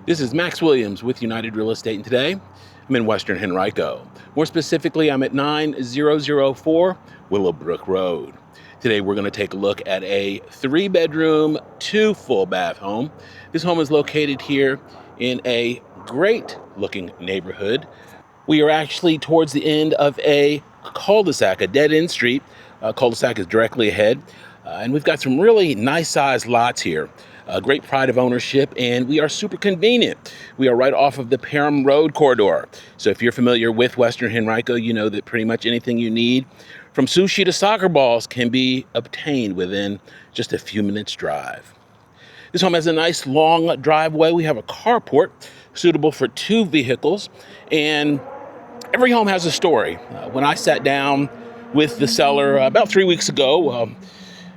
This is Max Williams with United Real Estate, and today I'm in Western Henrico. More specifically, I'm at 9004 Willowbrook Road. Today we're going to take a look at a 3-bedroom, 2 full bath home. This home is located here in a great looking neighborhood. We are actually towards the end of a cul-de-sac, a dead-end street. Cul-de-sac is directly ahead. And we've got some really nice sized lots here. Great pride of ownership, and we are super convenient. We are right off of the Parham Road corridor. So if you're familiar with Western Henrico, you know that pretty much anything you need, from sushi to soccer balls, can be obtained within just a few minutes drive. This home has a nice long driveway. We have a carport suitable for 2 vehicles, and every home has a story. When I sat down with the seller about 3 weeks ago,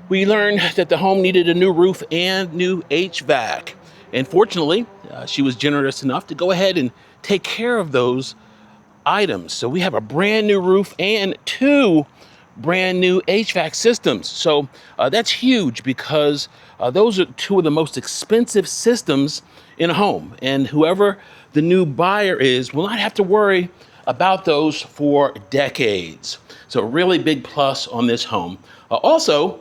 we learned that the home needed a new roof and new HVAC. And fortunately, she was generous enough to go ahead and take care of those items. So we have a brand new roof and 2 brand new HVAC systems. So that's huge because those are 2 of the most expensive systems in a home. And whoever the new buyer is will not have to worry about those for decades. So a really big plus on this home. Also,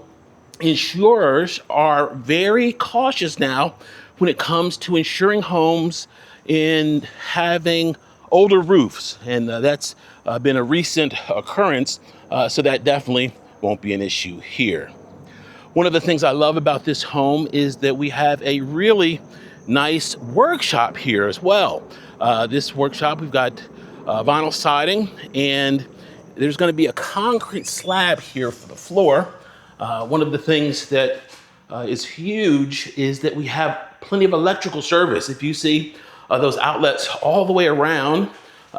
insurers are very cautious now when it comes to insuring homes in having older roofs, and that's been a recent occurrence, so that definitely won't be an issue here. One of the things I love about this home is that we have a really nice workshop here as well. This workshop, we've got vinyl siding, and there's going to be a concrete slab here for the floor. One of the things that is huge is that we have plenty of electrical service. If you see those outlets all the way around,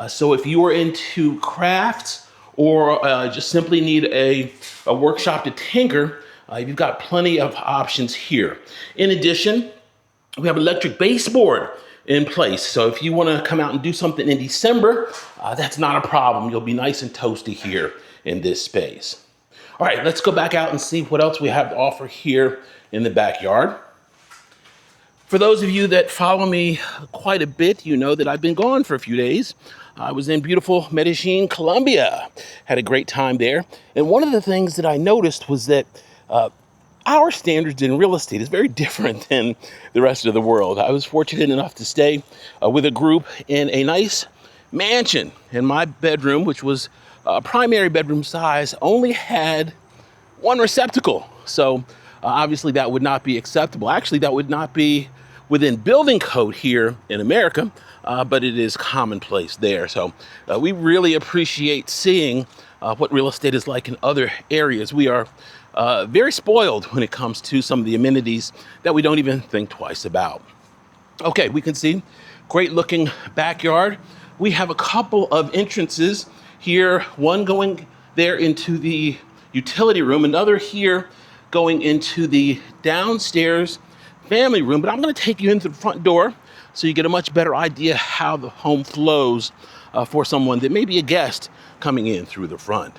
so if you are into crafts or just simply need a workshop to tinker, you've got plenty of options here. In addition, we have electric baseboard in place. So if you want to come out and do something in December, that's not a problem. You'll be nice and toasty here in this space. All right, let's go back out and see what else we have to offer here in the backyard. For those of you that follow me quite a bit, you know that I've been gone for a few days. I was in beautiful Medellin, Colombia. Had a great time there. And one of the things that I noticed was that our standards in real estate is very different than the rest of the world. I was fortunate enough to stay with a group in a nice mansion, and my bedroom, which was primary bedroom size, only had 1 receptacle. So obviously that would not be acceptable. Actually, that would not be within building code here in America, but it is commonplace there. So we really appreciate seeing what real estate is like in other areas. We are very spoiled when it comes to some of the amenities that we don't even think twice about. Okay, we can see great looking backyard. We have a couple of entrances here, one going there into the utility room, another here going into the downstairs family room. But I'm going to take you into the front door so you get a much better idea how the home flows for someone that may be a guest coming in through the front.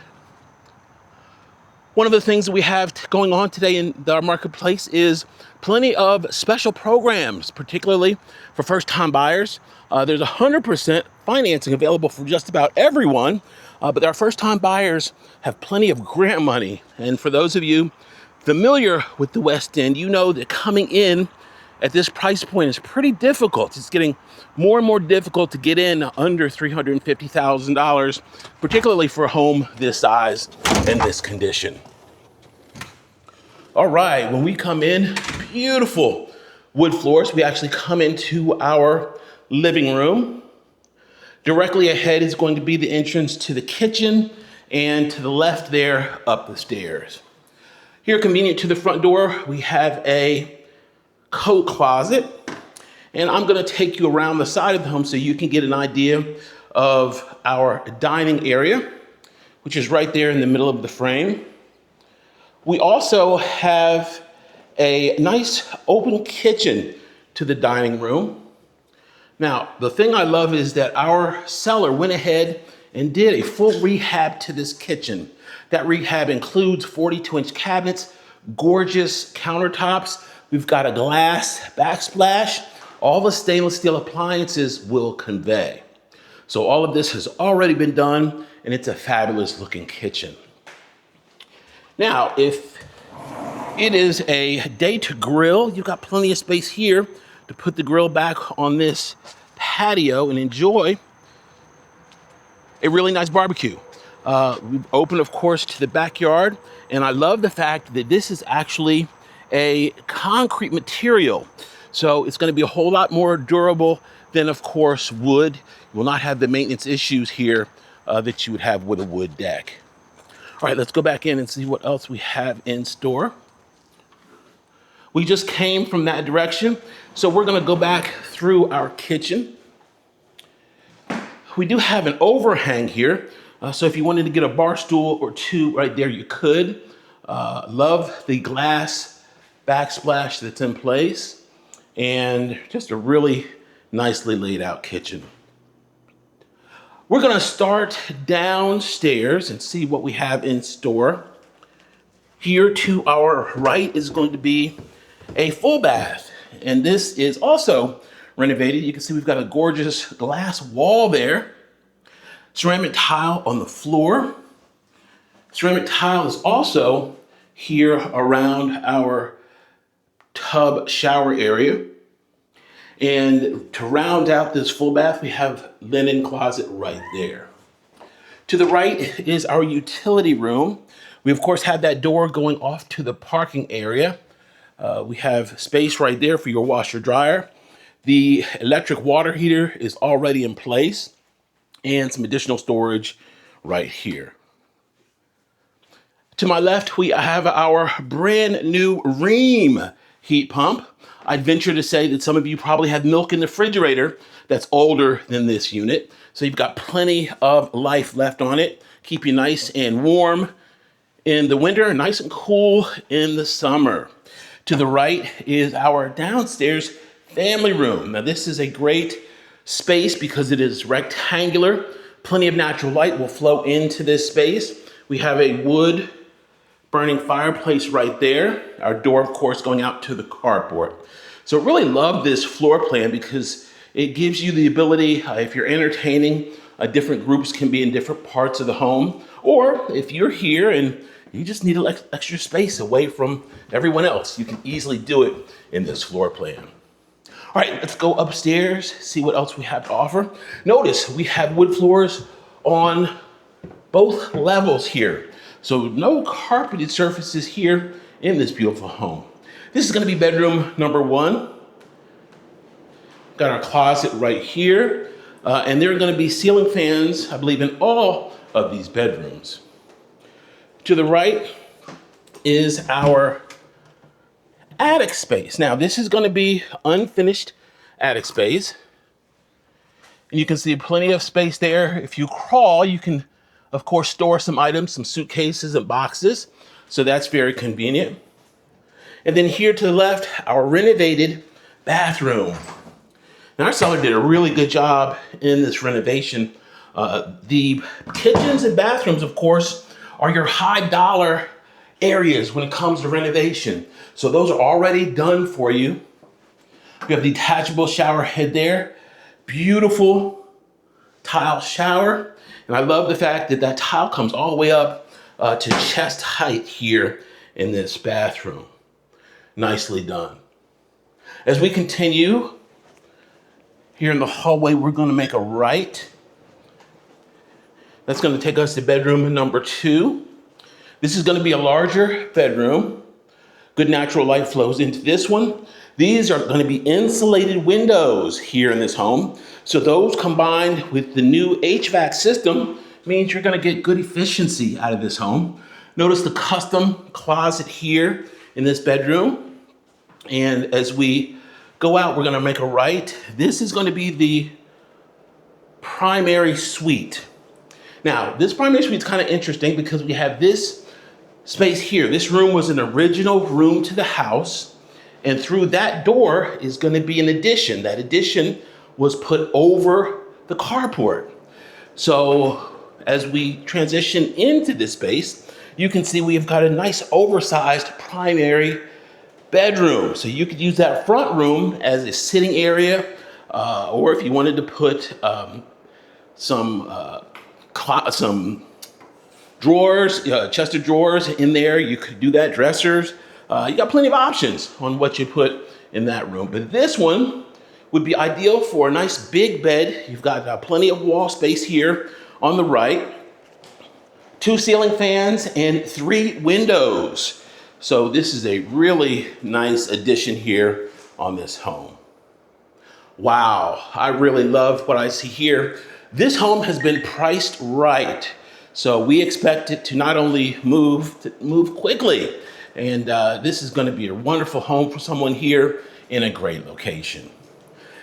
One of the things that we have going on today in our marketplace is plenty of special programs, particularly for first-time buyers. There's 100% financing available for just about everyone, but our first-time buyers have plenty of grant money. And for those of you familiar with the West End, you know that coming in at this price point is pretty difficult. It's getting more and more difficult to get in under $350,000, particularly for a home this size and this condition. All right, when we come in, beautiful wood floors. We actually come into our living room. Directly ahead is going to be the entrance to the kitchen, and to the left there, up the stairs. Here, convenient to the front door, we have a coat closet, and I'm going to take you around the side of the home so you can get an idea of our dining area, which is right there in the middle of the frame. We also have a nice open kitchen to the dining room. Now, the thing I love is that our seller went ahead and did a full rehab to this kitchen. That rehab includes 42-inch cabinets, gorgeous countertops. We've got a glass backsplash all the stainless steel appliances will convey. So all of this has already been done, and it's a fabulous looking kitchen. Now, if it is a day to grill, you've got plenty of space here to put the grill back on this patio and enjoy a really nice barbecue. We've opened, of course, to the backyard, and I love the fact that this is actually a concrete material. So it's going to be a whole lot more durable than, of course, wood. You will not have the maintenance issues here that you would have with a wood deck. All right, let's go back in and see what else we have in store. We just came from that direction, so we're going to go back through our kitchen. We do have an overhang here, so if you wanted to get a bar stool or two right there, you could. Love the glass backsplash that's in place, and just a really nicely laid out kitchen. We're gonna start downstairs and see what we have in store. Here to our right is going to be a full bath, and this is also renovated. You can see we've got a gorgeous glass wall there. Ceramic tile on the floor. Ceramic tile is also here around our tub shower area. And to round out this full bath, we have linen closet right there. To the right is our utility room. We, of course, have that door going off to the parking area. We have space right there for your washer dryer. The electric water heater is already in place, and some additional storage right here. To my left, we have our brand new Ream heat pump. I'd venture to say that some of you probably have milk in the refrigerator that's older than this unit. So you've got plenty of life left on it. Keep you nice and warm in the winter, nice and cool in the summer. To the right is our downstairs family room. Now this is a great space because it is rectangular. Plenty of natural light will flow into this space. We have a wood burning fireplace right there. Our door, of course, going out to the carport. So I really love this floor plan because it gives you the ability, if you're entertaining, different groups can be in different parts of the home. Or if you're here and you just need extra space away from everyone else, you can easily do it in this floor plan. All right, let's go upstairs, see what else we have to offer. Notice we have wood floors on both levels here. So no carpeted surfaces here in this beautiful home. This is gonna be bedroom number one. Got our closet right here. And there are gonna be ceiling fans, I believe, in all of these bedrooms. To the right is our attic space. Now, this is gonna be unfinished attic space. And you can see plenty of space there. If you crawl, you can, of course, store some items, some suitcases and boxes. So that's very convenient. And then here to the left, our renovated bathroom. Now, our seller did a really good job in this renovation. The kitchens and bathrooms, of course, are your high dollar areas when it comes to renovation. So those are already done for you. We have the detachable shower head there. Beautiful tile shower. And I love the fact that that tile comes all the way up to chest height here in this bathroom. Nicely done. As we continue here in the hallway, we're going to make a right. That's going to take us to bedroom number two. This is going to be a larger bedroom. Good natural light flows into this one. These are going to be insulated windows here in this home. So those combined with the new HVAC system means you're going to get good efficiency out of this home. Notice the custom closet here in this bedroom. And as we go out, we're going to make a right. This is going to be the primary suite. Now, this primary suite is kind of interesting because we have this space here. This room was an original room to the house, and through that door is going to be an addition. That addition was put over the carport. So as we transition into this space, you can see we've got a nice oversized primary bedroom. So you could use that front room as a sitting area, or if you wanted to put some drawers, chest of drawers in there, you could do that. Dressers. You got plenty of options on what you put in that room. But this one would be ideal for a nice big bed. You've got plenty of wall space here on the right, 2 ceiling fans and 3 windows. So this is a really nice addition here on this home. Wow, I really love what I see here. This home has been priced right. So we expect it to not only move quickly, and this is going to be a wonderful home for someone here in a great location.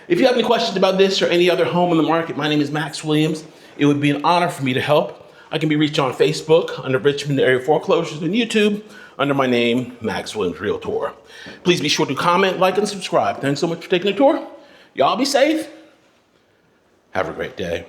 If you have any questions about this or any other home in the market, my name is Max Williams. It would be an honor for me to help. I can be reached on Facebook under Richmond Area Foreclosures and YouTube under my name, Max Williams Realtor. Please be sure to comment, like, and subscribe. Thanks so much for taking the tour. Y'all be safe. Have a great day.